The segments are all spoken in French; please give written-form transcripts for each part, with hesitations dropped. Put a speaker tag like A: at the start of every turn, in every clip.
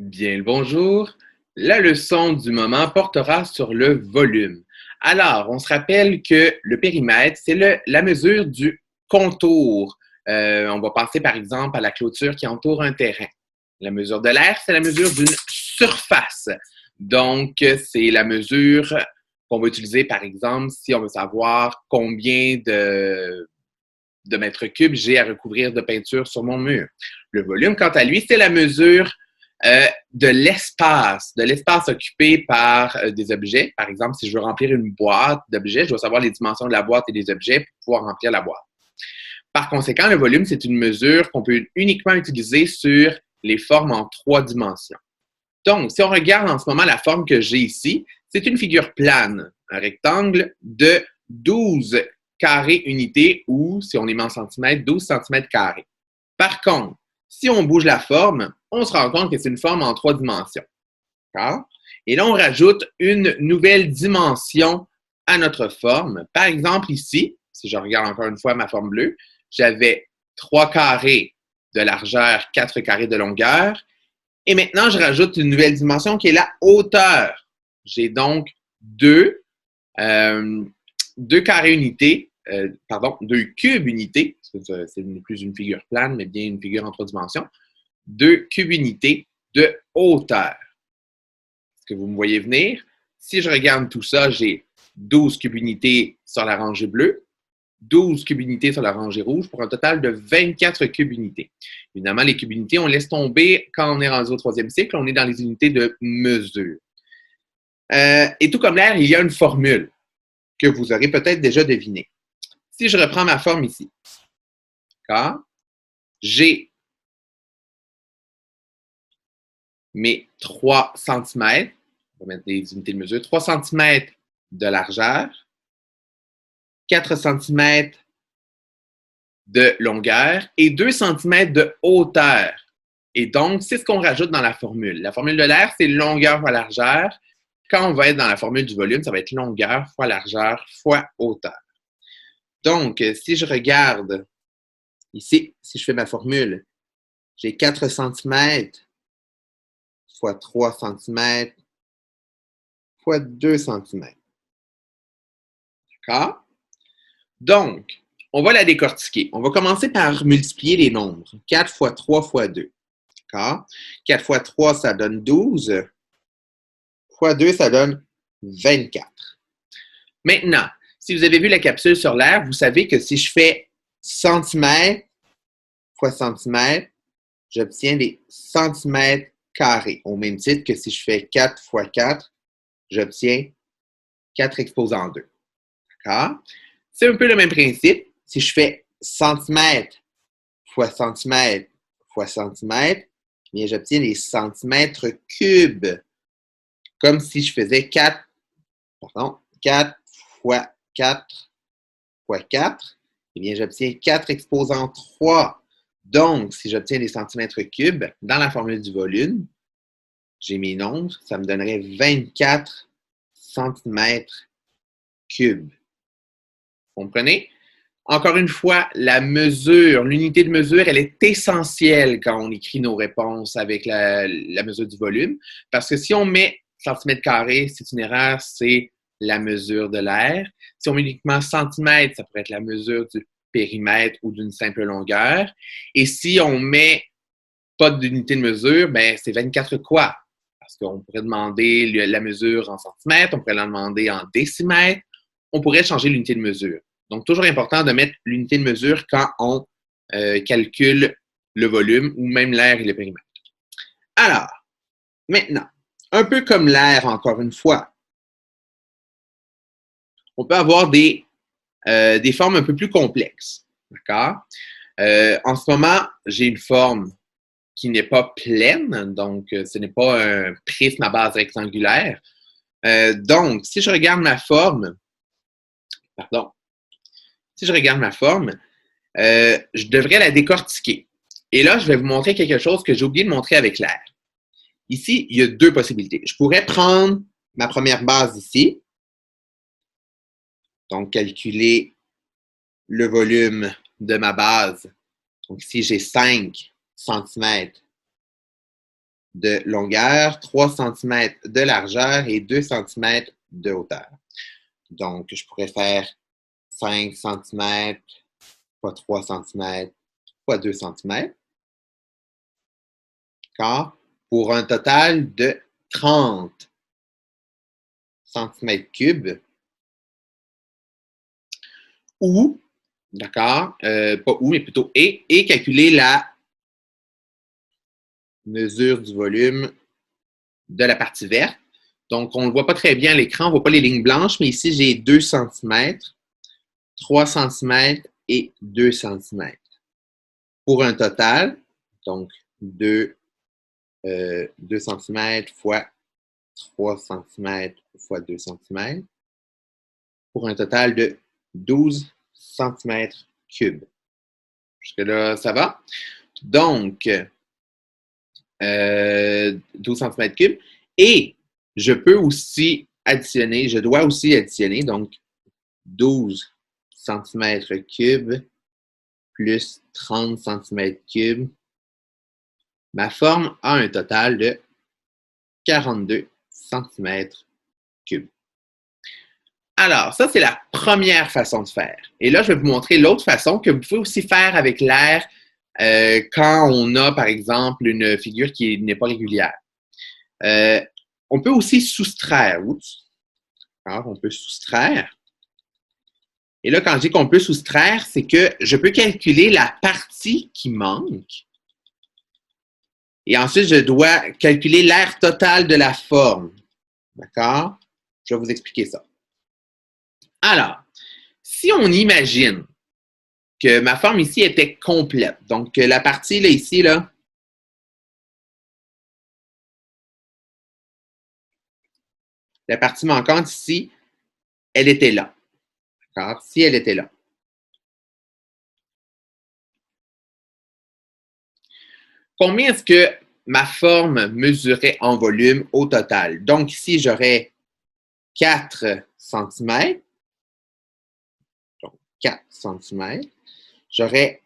A: Bien le bonjour. La leçon du moment portera sur le volume. Alors, on se rappelle que le périmètre, c'est la mesure du contour. On va penser par exemple à la clôture qui entoure un terrain. La mesure de l'air, c'est la mesure d'une surface. Donc, c'est la mesure qu'on va utiliser par exemple si on veut savoir combien de mètres cubes j'ai à recouvrir de peinture sur mon mur. Le volume, quant à lui, c'est la mesure de l'espace occupé par des objets. Par exemple, si je veux remplir une boîte d'objets, je dois savoir les dimensions de la boîte et des objets pour pouvoir remplir la boîte. Par conséquent, le volume, c'est une mesure qu'on peut uniquement utiliser sur les formes en 3 dimensions. Donc, si on regarde en ce moment la forme que j'ai ici, c'est une figure plane, un rectangle de 12 carrés unités ou, si on les met en centimètres, 12 centimètres carrés. Par contre, si on bouge la forme, on se rend compte que c'est une forme en 3 dimensions. D'accord? Et là, on rajoute une nouvelle dimension à notre forme. Par exemple, ici, si je regarde encore une fois ma forme bleue, j'avais 3 carrés de largeur, 4 carrés de longueur. Et maintenant, je rajoute une nouvelle dimension qui est la hauteur. J'ai donc deux carrés unités, deux cubes unités. C'est plus une figure plane, mais bien une figure en 3 dimensions. 2 cubes unités de hauteur. Est-ce que vous me voyez venir? Si je regarde tout ça, j'ai 12 cubes unités sur la rangée bleue, 12 cubes unités sur la rangée rouge pour un total de 24 cubes unités. Évidemment, les cubes unités, on laisse tomber quand on est rendu au 3e cycle, on est dans les unités de mesure. Et tout comme l'air, il y a une formule que vous aurez peut-être déjà devinée. Si je reprends ma forme ici, j'ai mes 3 cm, on va mettre des unités de mesure, 3 cm de largeur, 4 cm de longueur et 2 cm de hauteur. Et donc, c'est ce qu'on rajoute dans la formule. La formule de l'air, c'est longueur fois largeur. Quand on va être dans la formule du volume, ça va être longueur fois largeur fois hauteur. Donc, si je regarde ici, si je fais ma formule, j'ai 4 cm fois 3 cm fois 2 cm. D'accord? Donc, on va la décortiquer. On va commencer par multiplier les nombres. 4 fois 3 fois 2. D'accord? 4 fois 3, ça donne 12. Fois 2, ça donne 24. Maintenant, si vous avez vu la capsule sur l'air, vous savez que si je fais centimètres fois centimètre, j'obtiens des centimètres carrés. Au même titre que si je fais 4 fois 4, j'obtiens 4 exposant 2. D'accord? C'est un peu le même principe. Si je fais centimètre fois centimètre fois centimètre, bien, j'obtiens des centimètres cubes. Comme si je faisais 4 fois 4 fois 4, eh bien, j'obtiens 4 exposant 3. Donc, si j'obtiens des centimètres cubes dans la formule du volume, j'ai mes nombres, ça me donnerait 24 centimètres cubes. Vous comprenez? Encore une fois, la mesure, l'unité de mesure, elle est essentielle quand on écrit nos réponses avec la mesure du volume. Parce que si on met centimètre carré, c'est une erreur, c'est la mesure de l'air. Si on met uniquement centimètre, ça pourrait être la mesure du périmètre ou d'une simple longueur. Et si on met pas d'unité de mesure, ben c'est 24 quoi? Parce qu'on pourrait demander la mesure en centimètres, on pourrait la demander en décimètres, on pourrait changer l'unité de mesure. Donc, toujours important de mettre l'unité de mesure quand on calcule le volume ou même l'air et le périmètre. Alors, maintenant, un peu comme l'air, encore une fois, on peut avoir des formes un peu plus complexes. D'accord? En ce moment, j'ai une forme qui n'est pas pleine, donc ce n'est pas un prisme à base rectangulaire. Donc, si je regarde ma forme, je devrais la décortiquer. Et là, je vais vous montrer quelque chose que j'ai oublié de montrer avec l'air. Ici, il y a 2 possibilités. Je pourrais prendre ma première base ici, donc calculer le volume de ma base. Donc ici, j'ai 5 cm de longueur, 3 cm de largeur et 2 cm de hauteur. Donc, je pourrais faire 5 cm fois 3 cm fois 2 cm. D'accord? Pour un total de 30 cm3. Ou, d'accord, pas ou, mais plutôt et calculer la mesure du volume de la partie verte. Donc, on ne voit pas très bien à l'écran, on ne voit pas les lignes blanches, mais ici, j'ai 2 cm, 3 cm et 2 cm. Pour un total, donc 2 cm fois 3 cm fois 2 cm, pour un total de 12 cm3. Jusque-là, ça va? Donc, 12 cm3. Et je peux aussi additionner, je dois aussi additionner, donc 12 cm3 plus 30 cm3. Ma forme a un total de 42 cm3. Alors, ça, c'est la première façon de faire. Et là, je vais vous montrer l'autre façon que vous pouvez aussi faire avec l'air quand on a, par exemple, une figure qui n'est pas régulière. On peut aussi soustraire. Oups. Alors, on peut soustraire. Et là, quand je dis qu'on peut soustraire, c'est que je peux calculer la partie qui manque. Et ensuite, je dois calculer l'aire total de la forme. D'accord? Je vais vous expliquer ça. Alors, si on imagine que ma forme ici était complète, donc que la partie là, ici, là, la partie manquante ici, elle était là. D'accord? Si elle était là. Combien est-ce que ma forme mesurait en volume au total? Donc ici, j'aurais 4 cm. Donc 4 cm. J'aurais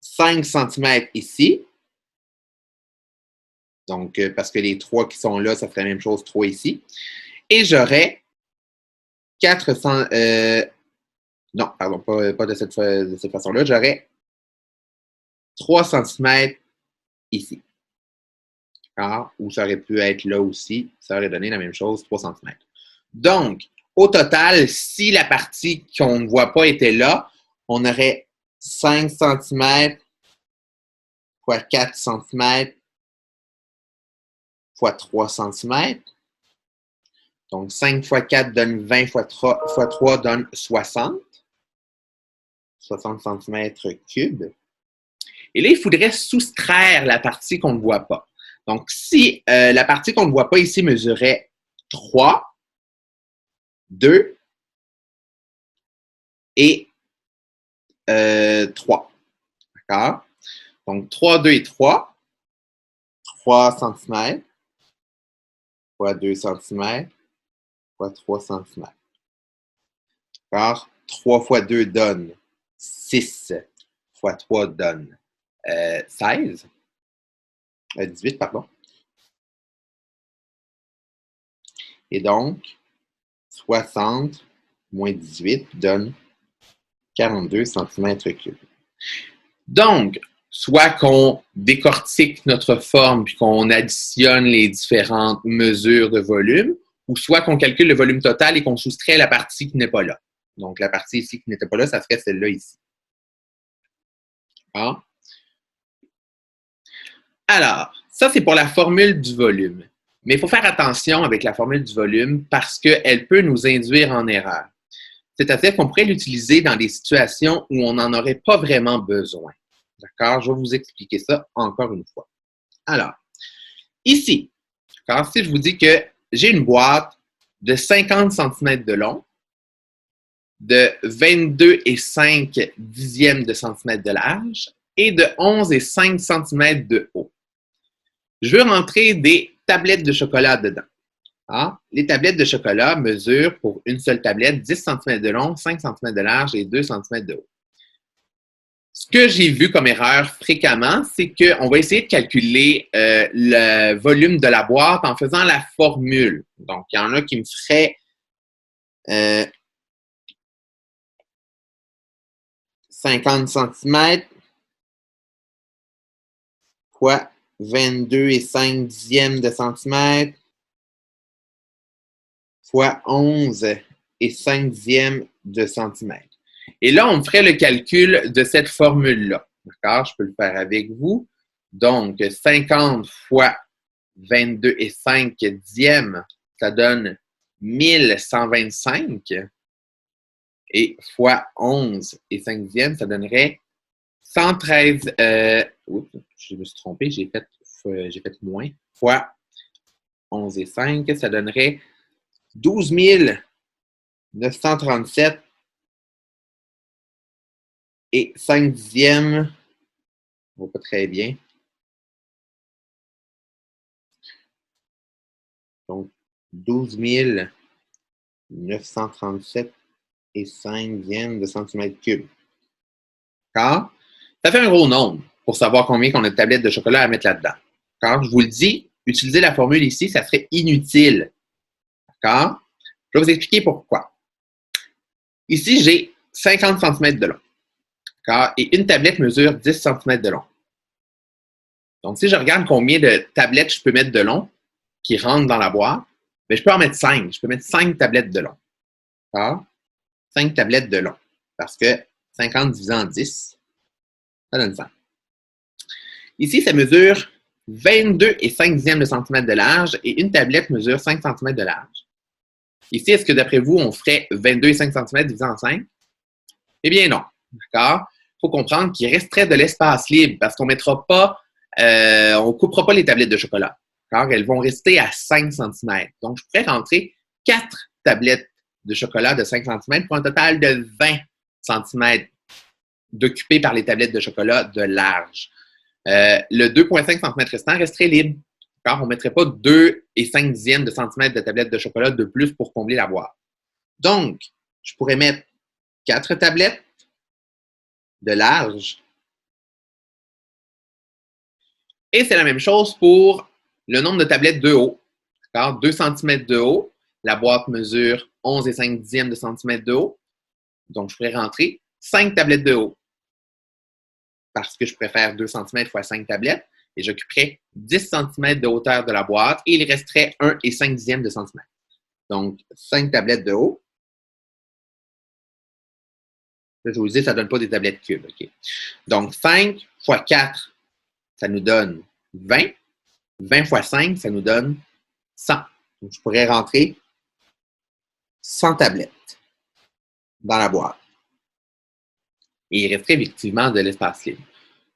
A: 5 cm ici. Donc, parce que les 3 qui sont là, ça ferait la même chose, 3 ici. Et j'aurais 400... non, pardon, pas de cette façon-là. J'aurais 3 cm ici. Alors, ou ça aurait pu être là aussi. Ça aurait donné la même chose, 3 cm. Donc, au total, si la partie qu'on ne voit pas était là, on aurait 5 cm fois 4 cm fois 3 cm. Donc, 5 fois 4 donne 20 fois 3 donne 60. 60 cm3. Et là, il faudrait soustraire la partie qu'on ne voit pas. Donc, si la partie qu'on ne voit pas ici mesurait 3, 2 et 3. D'accord? Donc, 3, 2 et 3. 3 cm fois 2 cm fois 3 cm. D'accord? 3 fois 2 donne 6 fois 3 donne 16. 18, pardon. Et donc, 60 moins 18 donne 42 cm3. Donc, soit qu'on décortique notre forme puis qu'on additionne les différentes mesures de volume, ou soit qu'on calcule le volume total et qu'on soustrait la partie qui n'est pas là. Donc, la partie ici qui n'était pas là, ça serait celle-là ici. Ah. Alors, ça, c'est pour la formule du volume. Mais il faut faire attention avec la formule du volume parce qu'elle peut nous induire en erreur. C'est-à-dire qu'on pourrait l'utiliser dans des situations où on n'en aurait pas vraiment besoin. D'accord? Je vais vous expliquer ça encore une fois. Alors, ici, si je vous dis que j'ai une boîte de 50 cm de long, de 22,5 dixièmes de centimètre de large et de 11,5 cm de haut. Je veux rentrer des tablettes de chocolat dedans. Ah, les tablettes de chocolat mesurent pour une seule tablette 10 cm de long, 5 cm de large et 2 cm de haut. Ce que j'ai vu comme erreur fréquemment, c'est qu'on va essayer de calculer le volume de la boîte en faisant la formule. Donc, il y en a qui me feraient 50 cm fois 22,5 de centimètre fois 11,5 de centimètre. Et là, on ferait le calcul de cette formule-là. D'accord? Je peux le faire avec vous. Donc, 50 fois 22,5, ça donne 1125. Et fois 11,5, ça donnerait 113. Oups, je me suis trompé, j'ai fait moins. Fois 11,5, ça donnerait 12 937 et 5 dixièmes. On va pas très bien. Donc, 12 937 et 5 dixièmes de centimètre cube. D'accord? Ça fait un gros nombre pour savoir combien on a de tablettes de chocolat à mettre là-dedans. D'accord? Je vous le dis, utiliser la formule ici, ça serait inutile. D'accord? Je vais vous expliquer pourquoi. Ici, j'ai 50 cm de long. D'accord? Et une tablette mesure 10 cm de long. Donc, si je regarde combien de tablettes je peux mettre de long qui rentrent dans la boîte, bien, je peux en mettre 5. Je peux mettre 5 tablettes de long. D'accord? 5 tablettes de long. Parce que 50 divisé en 10, ça donne 5. Ici, ça mesure 22,5 de centimètre de large et une tablette mesure 5 cm de large. Ici, est-ce que d'après vous, on ferait 22,5 cm divisé en 5? Eh bien non. D'accord? Il faut comprendre qu'il resterait de l'espace libre parce qu'on ne mettra pas, on ne coupera pas les tablettes de chocolat. D'accord? Elles vont rester à 5 cm. Donc, je pourrais rentrer 4 tablettes de chocolat de 5 cm pour un total de 20 cm d'occupés par les tablettes de chocolat de large. Le 2,5 cm restant resterait libre. On ne mettrait pas 2,5 de centimètre de tablettes de chocolat de plus pour combler la boîte. Donc, je pourrais mettre 4 tablettes de large. Et c'est la même chose pour le nombre de tablettes de haut. 2 cm de haut. La boîte mesure 11,5 de centimètre de haut. Donc, je pourrais rentrer 5 tablettes de haut. Parce que je préfère 2 cm x 5 tablettes. Et j'occuperais 10 cm de hauteur de la boîte et il resterait 1,5 de centimètre. Donc, 5 tablettes de haut. Là, je vous dis, ça ne donne pas des tablettes cubes. Okay? Donc, 5 x 4, ça nous donne 20. 20 x 5, ça nous donne 100. Donc, je pourrais rentrer 100 tablettes dans la boîte. Et il resterait effectivement de l'espace libre.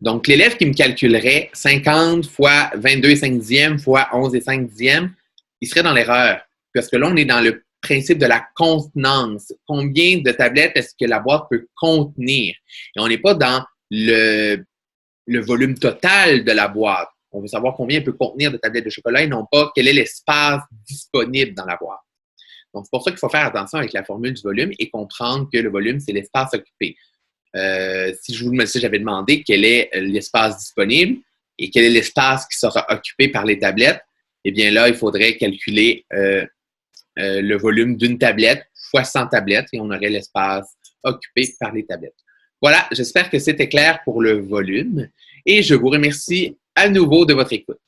A: Donc, l'élève qui me calculerait 50 fois 22,5 fois 11,5, il serait dans l'erreur. Parce que là, on est dans le principe de la contenance. Combien de tablettes est-ce que la boîte peut contenir? Et on n'est pas dans le volume total de la boîte. On veut savoir combien elle peut contenir de tablettes de chocolat et non pas quel est l'espace disponible dans la boîte. Donc, c'est pour ça qu'il faut faire attention avec la formule du volume et comprendre que le volume, c'est l'espace occupé. Si j'avais demandé quel est l'espace disponible et quel est l'espace qui sera occupé par les tablettes, eh bien là, il faudrait calculer le volume d'une tablette fois 100 tablettes et on aurait l'espace occupé par les tablettes. Voilà, j'espère que c'était clair pour le volume et je vous remercie à nouveau de votre écoute.